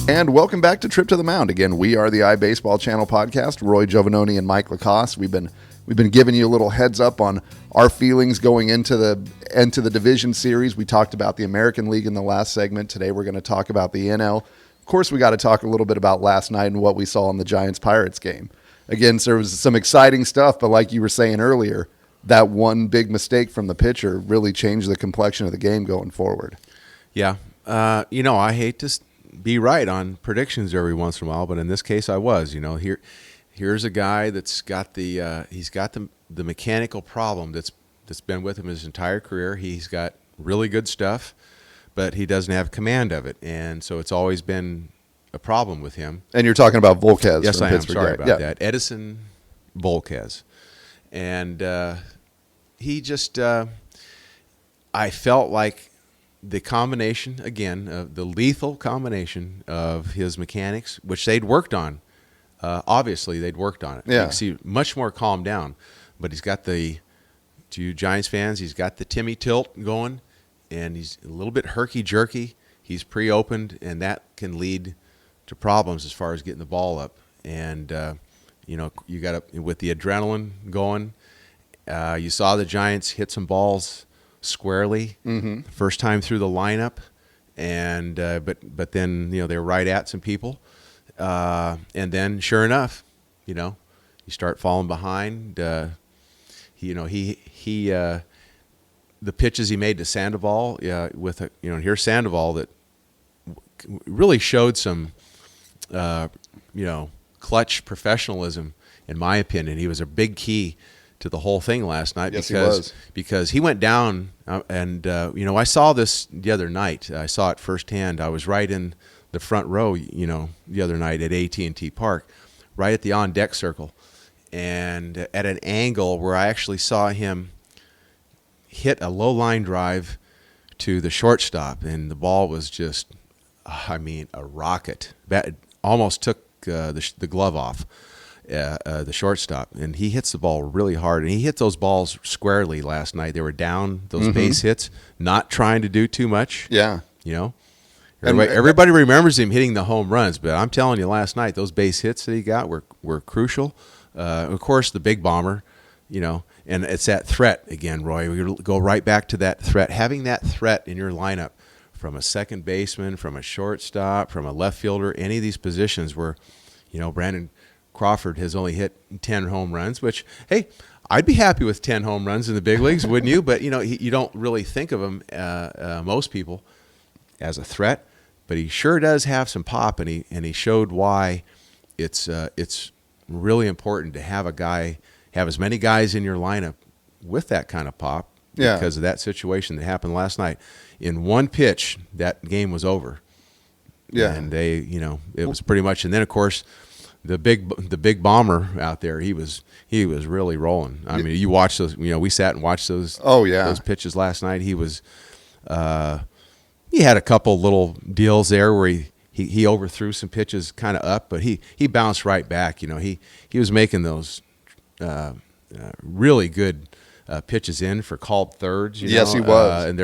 And welcome back to Trip to the Mound. Again, we are the iBaseballChannel podcast. Roy Giovanoni and Mike Lacoste. We've been giving you a little heads up on our feelings going into the division series. We talked about the American League in the last segment. Today we're going to talk about the NL. Of course, we got to talk a little bit about last night and what we saw in the Giants-Pirates game. Again, so there was some exciting stuff, but like you were saying earlier, that one big mistake from the pitcher really changed the complexion of the game going forward. Yeah. I hate to be right on predictions every once in a while, but in this case I was. Here's a guy that's got the mechanical problem that's been with him his entire career. He's got really good stuff, but he doesn't have command of it, and so it's always been a problem with him. And you're talking about Volquez. Yes, I am. Pittsburgh. Sorry about that. Edison Volquez. And he just I felt like the combination, again, of the lethal combination of his mechanics, which they'd worked on. Obviously, they'd worked on it. Yeah. You can see much more calmed down. But he's got to you Giants fans, he's got the Timmy tilt going, and he's a little bit herky-jerky. He's pre-opened, and that can lead to problems as far as getting the ball up. And, you got to, with the adrenaline going, you saw the Giants hit some balls squarely first time through the lineup, and but then they were right at some people, and then sure enough, you start falling behind. The pitches he made to Sandoval, here's Sandoval that really showed some clutch professionalism, in my opinion. He was a big key to the whole thing last night. Yes, because he went down, and I saw this the other night. I saw it firsthand. I was right in the front row, the other night at AT&T Park, right at the on-deck circle, and at an angle where I actually saw him hit a low line drive to the shortstop, and the ball was just, a rocket. That almost took the glove off. The shortstop, and he hits the ball really hard, and he hit those balls squarely last night. They were down, those base hits, not trying to do too much. Yeah. Everybody remembers him hitting the home runs, but I'm telling you, last night, those base hits that he got were crucial. Of course, the big bomber, and it's that threat again, Roy. We go right back to that threat. Having that threat in your lineup from a second baseman, from a shortstop, from a left fielder, any of these positions where, Brandon Crawford has only hit 10 home runs, which, hey, I'd be happy with 10 home runs in the big leagues, wouldn't you? But, you don't really think of him, most people, as a threat. But he sure does have some pop, and he showed why it's really important to have as many guys in your lineup with that kind of pop, because of that situation that happened last night. In one pitch, that game was over. Yeah. And it was pretty much, and then, of course, the big bomber out there, he was really rolling. I mean, you watch those. We sat and watched those. Oh yeah, those pitches last night. He was, he had a couple little deals there where he overthrew some pitches kind of up, but he bounced right back. He was making those really good pitches in for called thirds. Yes, he was. And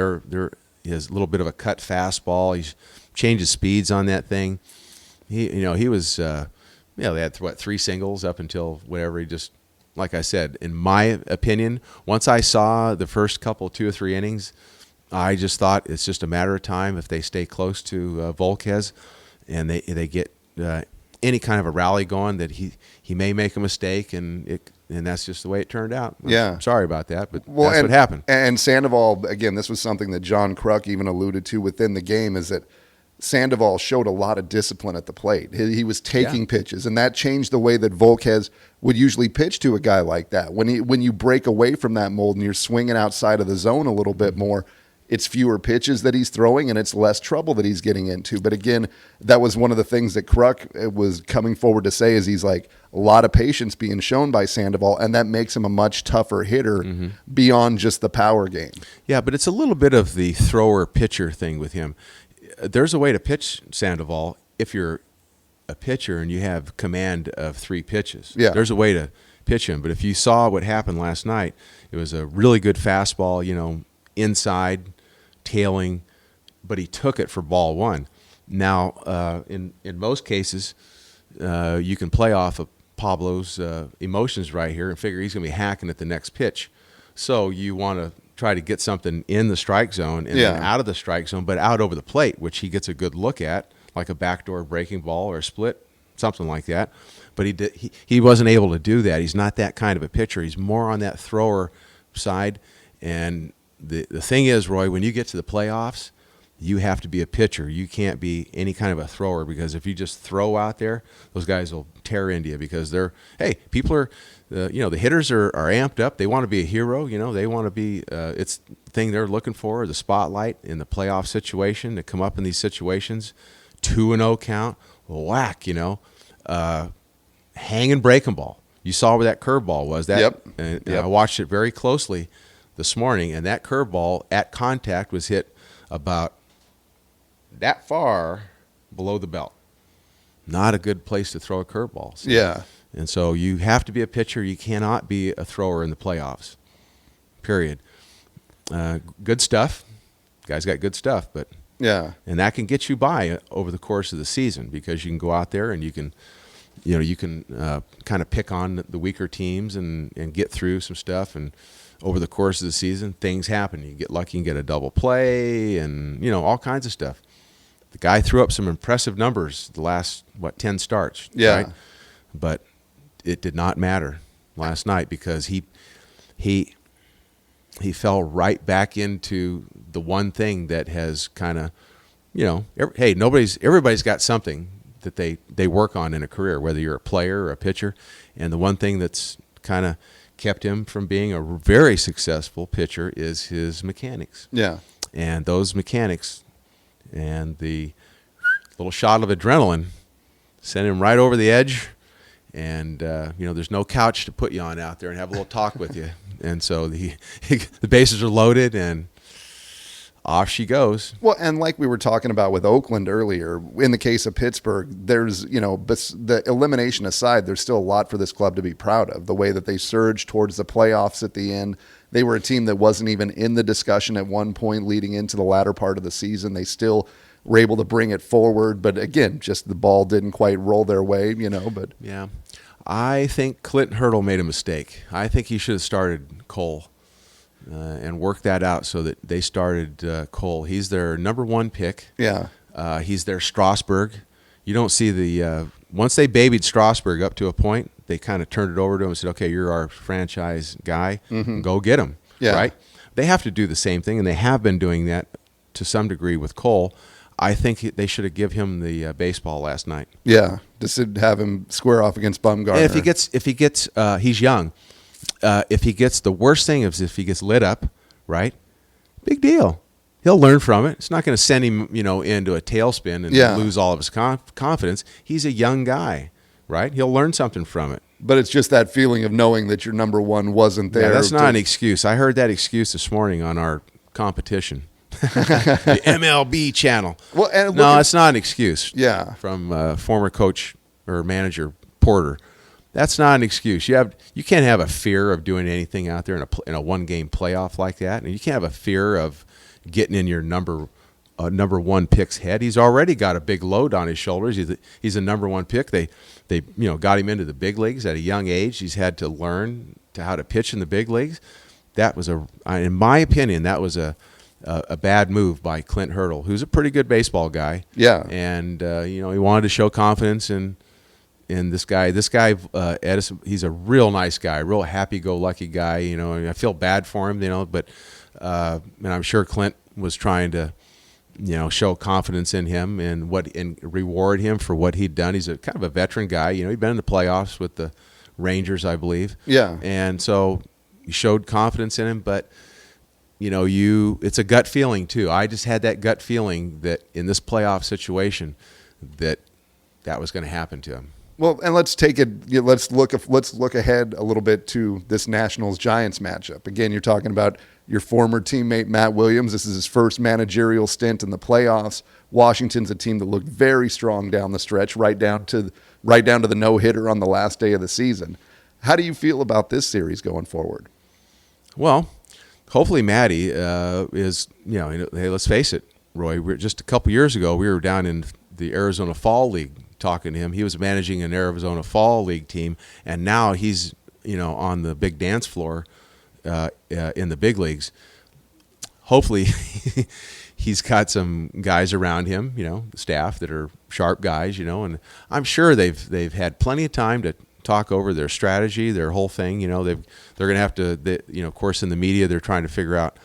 he has a little bit of a cut fastball. He changes speeds on that thing. He was. They had, 3 singles up until whatever. He just, like I said, in my opinion, once I saw the first 2 or 3 innings, I just thought it's just a matter of time if they stay close to Volquez and they get any kind of a rally going, that he may make a mistake, and that's just the way it turned out. I'm sorry about that, but that's what happened. And Sandoval, again, this was something that John Kruk even alluded to within the game, is that Sandoval showed a lot of discipline at the plate. He was taking pitches, and that changed the way that Volquez would usually pitch to a guy like that. When you break away from that mold and you're swinging outside of the zone a little bit more, it's fewer pitches that he's throwing, and it's less trouble that he's getting into. But again, that was one of the things that Kruk was coming forward to say, is he's like, a lot of patience being shown by Sandoval, and that makes him a much tougher hitter beyond just the power game. Yeah, but it's a little bit of the thrower-pitcher thing with him. There's a way to pitch Sandoval if you're a pitcher and you have command of 3 pitches. Yeah. There's a way to pitch him. But if you saw what happened last night, it was a really good fastball, inside, tailing, but he took it for ball 1. Now, in most cases, you can play off of Pablo's emotions right here and figure he's going to be hacking at the next pitch. So you want to try to get something in the strike zone and then out of the strike zone, but out over the plate, which he gets a good look at, like a backdoor breaking ball or a split, something like that. But he wasn't able to do that. He's not that kind of a pitcher. He's more on that thrower side. And the thing is, Roy, when you get to the playoffs, you have to be a pitcher. You can't be any kind of a thrower, because if you just throw out there, those guys will tear into you, because people are, the hitters are amped up. They want to be a hero. They want to be, it's the thing they're looking for, the spotlight in the playoff situation, to come up in these situations, 2-0 count, whack, hanging breaking ball. You saw where that curveball was. And I watched it very closely this morning, and that curveball at contact was hit about that far below the belt. Not a good place to throw a curveball. So. Yeah. And so you have to be a pitcher. You cannot be a thrower in the playoffs, period. Good stuff. Guys got good stuff, but and that can get you by over the course of the season, because you can go out there and you can kind of pick on the weaker teams and get through some stuff. And over the course of the season, things happen. You get lucky and get a double play and, all kinds of stuff. The guy threw up some impressive numbers the last, 10 starts. Yeah. Right? But it did not matter last night, because he fell right back into the one thing that has kind of, everybody's got something that they work on in a career, whether you're a player or a pitcher. And the one thing that's kind of kept him from being a very successful pitcher is his mechanics. Yeah. And those mechanics and the little shot of adrenaline sent him right over the edge. And, there's no couch to put you on out there and have a little talk with you. And so the bases are loaded, and off she goes. Well, and like we were talking about with Oakland earlier, in the case of Pittsburgh, there's, the elimination aside, there's still a lot for this club to be proud of. The way that they surged towards the playoffs at the end. They were a team that wasn't even in the discussion at one point leading into the latter part of the season. They still were able to bring it forward. But again, just the ball didn't quite roll their way, but. Yeah. I think Clint Hurdle made a mistake. I think he should have started Cole. And work that out so that they started Cole. He's their number one pick. Yeah. He's their Strasburg. You don't see once they babied Strasburg up to a point, they kind of turned it over to him and said, okay, you're our franchise guy. Mm-hmm. Go get him. Yeah. Right? They have to do the same thing, and they have been doing that to some degree with Cole. I think they should have given him the baseball last night. Yeah. Just to have him square off against Bumgarner. And if he gets, he's young. If he gets, the worst thing is if he gets lit up, right? Big deal. He'll learn from it. It's not going to send him, into a tailspin and lose all of his confidence. He's a young guy, right? He'll learn something from it. But it's just that feeling of knowing that your number one wasn't there. Yeah, that's not an excuse. I heard that excuse this morning on our competition, the MLB channel. Well, no, it's not an excuse. Yeah, from former coach or manager Porter. That's not an excuse. You can't have a fear of doing anything out there in a one-game playoff like that, and you can't have a fear of getting in your number one pick's head. He's already got a big load on his shoulders. He's a number one pick. They got him into the big leagues at a young age. He's had to learn how to pitch in the big leagues. That was in my opinion, that was a bad move by Clint Hurdle, who's a pretty good baseball guy. Yeah, and he wanted to show confidence in this guy, Edison. He's a real nice guy, real happy-go-lucky guy. I feel bad for him, but and I'm sure Clint was trying to, show confidence in him and reward him for what he'd done. He's a kind of a veteran guy. He'd been in the playoffs with the Rangers, I believe. Yeah, and so you showed confidence in him, but it's a gut feeling too. I just had that gut feeling that in this playoff situation, that was going to happen to him. Well, and let's take it. Let's look ahead a little bit to this Nationals-Giants matchup. Again, you're talking about your former teammate Matt Williams. This is his first managerial stint in the playoffs. Washington's a team that looked very strong down the stretch, right down to the no-hitter on the last day of the season. How do you feel about this series going forward? Well, hopefully Matty is. Hey, let's face it. Roy, just a couple years ago, we were down in the Arizona Fall League talking to him. He was managing an Arizona Fall League team, and now he's on the big dance floor in the big leagues. Hopefully, he's got some guys around him, staff that are sharp guys, and I'm sure they've had plenty of time to talk over their strategy, their whole thing. They're going to have to, of course, in the media, they're trying to figure out,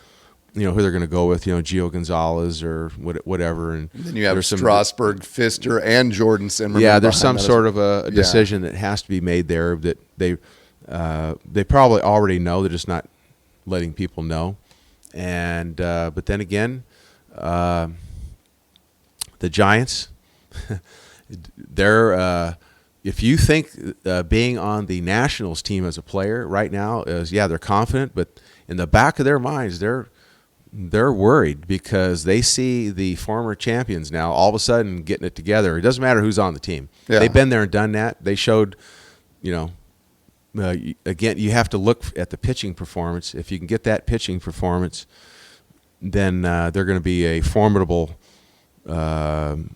who they're going to go with, Gio Gonzalez or whatever. And then you have Strasburg, Pfister, and Jordan Zimmerman. Yeah, there's some sort of a decision that has to be made there that they probably already know. They're just not letting people know. And but then again, the Giants, they're if you think being on the Nationals team as a player right now is they're confident, but in the back of their minds they're worried because they see the former champions now all of a sudden getting it together. It doesn't matter who's on the team. Yeah. They've been there and done that. They showed, again, you have to look at the pitching performance. If you can get that pitching performance, then they're going to be a formidable, opponent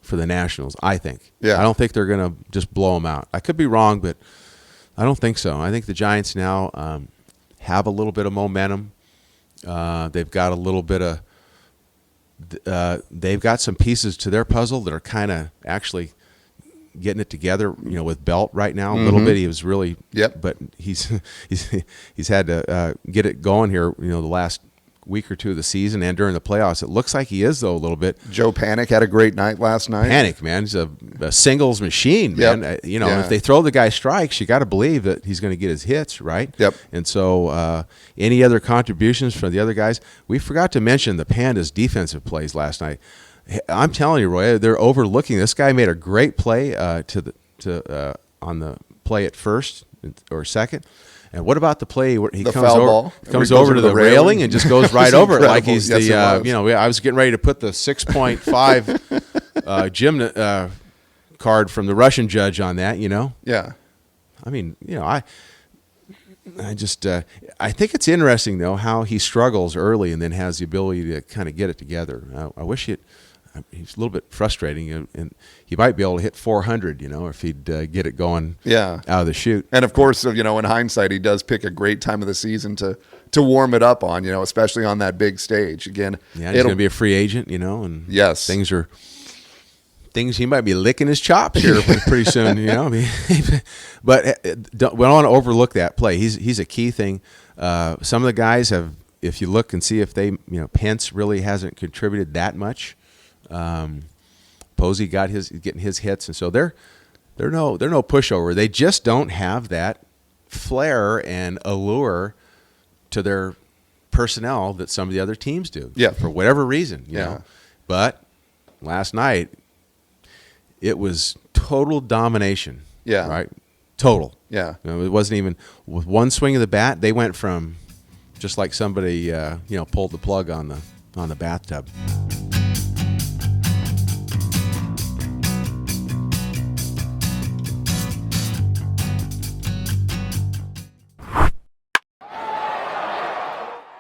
for the Nationals, I think. Yeah. I don't think they're going to just blow them out. I could be wrong, but I don't think so. I think the Giants now have a little bit of momentum. They've got a little bit of they've got some pieces to their puzzle that are kind of actually getting it together, with Belt right now. A little bit. He was really, but he's had to get it going here, the last week or two of the season and during the playoffs. It looks like he is, though, a little bit. Joe Panic had a great night last night. Panic, man. He's a singles machine, man. If they throw the guy strikes, you got to believe that he's going to get his hits, right? Yep. And so any other contributions from the other guys? We forgot to mention the Pandas' defensive plays last night. I'm telling you, Roy, they're overlooking. This guy made a great play on the play at first or second. And what about the play where he comes over to the railing and just goes right over it like he's I was getting ready to put the 6.5 gym card from the Russian judge on that, Yeah. I mean, I just I think it's interesting though how he struggles early and then has the ability to kind of get it together. I wish he's a little bit frustrating, and he might be able to hit 400, if he'd get it going out of the chute. And of course, in hindsight, he does pick a great time of the season to warm it up on, especially on that big stage. Again, he's going to be a free agent, and yes, things he might be licking his chops here pretty soon, But we don't want to overlook that play. He's a key thing. Some of the guys have, if you look and see if they, Pence really hasn't contributed that much. Posey getting his hits, and so they're no pushover. They just don't have that flair and allure to their personnel that some of the other teams do. Yeah, for whatever reason, you know. But last night it was total domination. Yeah, right. Total. Yeah. It wasn't even with one swing of the bat. They went from just like somebody pulled the plug on the bathtub.